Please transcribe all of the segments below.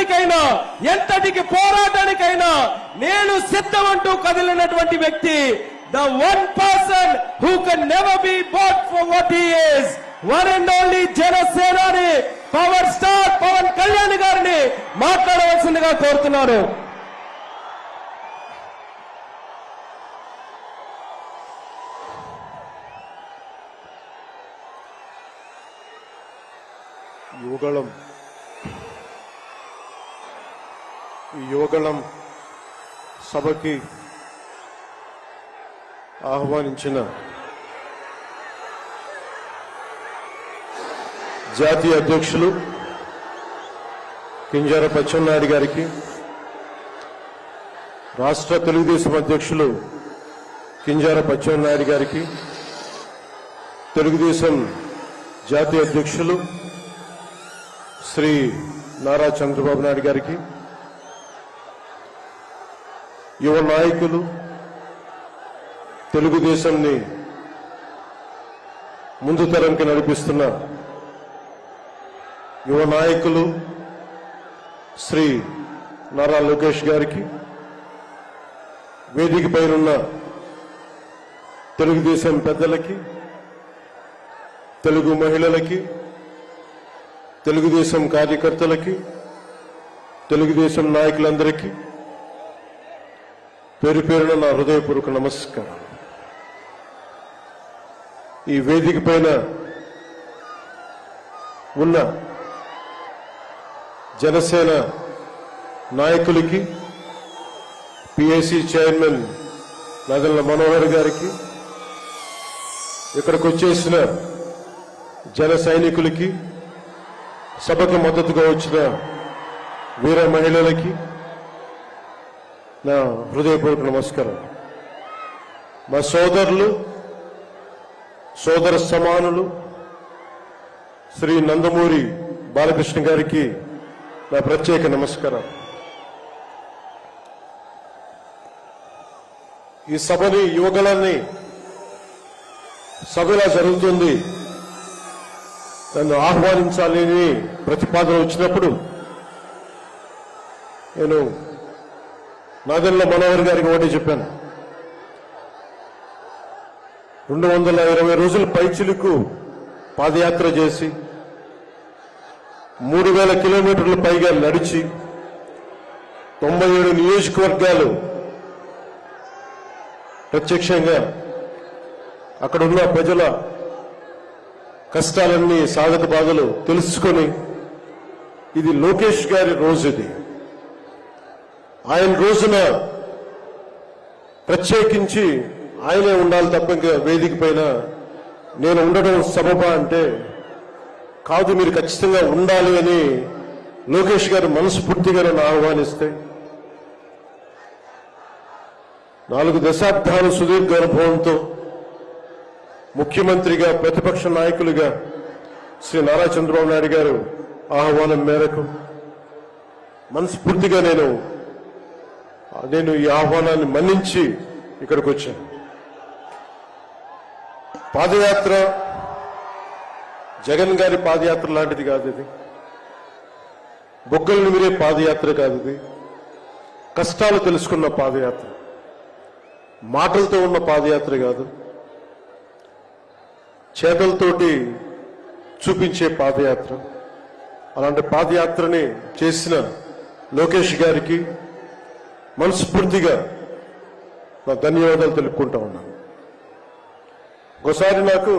త్యాగానికైనా ఎంతటికి పోరాటానికైనా నేను సిద్ధమంటూ కదిలినటువంటి వ్యక్తి, the one person who can never be bought for what he is, one and only జనసేనాని power star Pawan Kalyan గారిని మాట్లాడవలసిందిగా కోరుతున్నాను. యువగళం సభకి ఆహ్వానించిన జాతీయ అధ్యక్షులు కింజరాపు అచ్చెన్నాయుడు గారికి, రాష్ట్ర తెలుగుదేశం అధ్యక్షులు కింజరాపు అచ్చెన్నాయుడు గారికి, తెలుగుదేశం జాతీయ అధ్యక్షులు శ్రీ నారా చంద్రబాబు నాయుడు గారికి, యువ నాయకులు, తెలుగుదేశాన్ని ముందు తరంకి నడిపిస్తున్న యువ నాయకులు శ్రీ నారా లోకేష్ గారికి, వేదిక పైనున్న తెలుగుదేశం పెద్దలకి, తెలుగు మహిళలకి, తెలుగుదేశం కార్యకర్తలకి, తెలుగుదేశం నాయకులందరికీ పేరు పేరున నా హృదయపూర్వక నమస్కారం. ఈ వేదిక పైన ఉన్న జనసేన నాయకులకి, పిఏసీ చైర్మన్ నాదెళ్ల మనోహర్ గారికి, ఇక్కడికి వచ్చేసిన జన సైనికులకి, సభకు మద్దతుగా వచ్చిన వీర మహిళలకి నా హృదయపూర్వక నమస్కారం. మా సోదరులు, సోదర సమానులు శ్రీ నందమూరి బాలకృష్ణ గారికి నా ప్రత్యేక నమస్కారం. ఈ సభని, యువగళాన్ని సభ ఇలా జరుగుతుంది, నన్ను ఆహ్వానించాలని ప్రతిపాదన వచ్చినప్పుడు నేను నాదెళ్ల మనోహర్ గారికి ఒకటి చెప్పాను. 220 రోజుల పైచిలుకు పాదయాత్ర చేసి 3000 కిలోమీటర్ల పైగా నడిచి 97 నియోజకవర్గాలు ప్రత్యక్షంగా అక్కడున్న ప్రజల కష్టాలన్నీ, సాగత బాధలు తెలుసుకొని, ఇది లోకేష్ గారి రోజు, ఇది ఆయన రోజున ప్రత్యేకించి ఆయనే ఉండాలి తప్ప ఇంకా వేదిక పైన నేను ఉండడం సబబా అంటే కాదు, మీరు ఖచ్చితంగా ఉండాలి అని లోకేష్ గారు మనస్ఫూర్తిగా నన్ను ఆహ్వానిస్తే 4 దశాబ్దాల సుదీర్ఘ అనుభవంతో ముఖ్యమంత్రిగా, ప్రతిపక్ష నాయకులుగా శ్రీ నారా చంద్రబాబు నాయుడు గారు ఆహ్వానం మేరకు మనస్ఫూర్తిగా నేను ఈ ఆహ్వానాన్ని మన్నించి ఇక్కడికి వచ్చాను. పాదయాత్ర జగన్ గారి పాదయాత్ర లాంటిది కాదు, ఇది బొగ్గలు నిమిరే పాదయాత్ర కాదు, ఇది కష్టాలు తెలుసుకున్న పాదయాత్ర, మాటలతో ఉన్న పాదయాత్ర కాదు, చేతలతోటి చూపించే పాదయాత్ర. అలాంటి పాదయాత్రని చేసిన లోకేష్ గారికి మనస్ఫూర్తిగా నా ధన్యవాదాలు తెలుపుకుంటా ఉన్నాను. ఒకసారి నాకు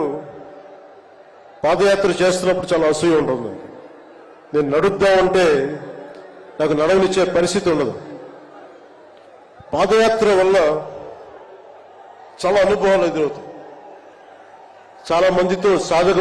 పాదయాత్ర చేస్తున్నప్పుడు చాలా అసూయ ఉంటుంది. నేను నడుద్దామంటే నాకు నడవనిచ్చే పరిస్థితి ఉండదు. పాదయాత్ర వల్ల చాలా అనుభవాలు ఎదురవుతాయి. చాలా మందితో సాధక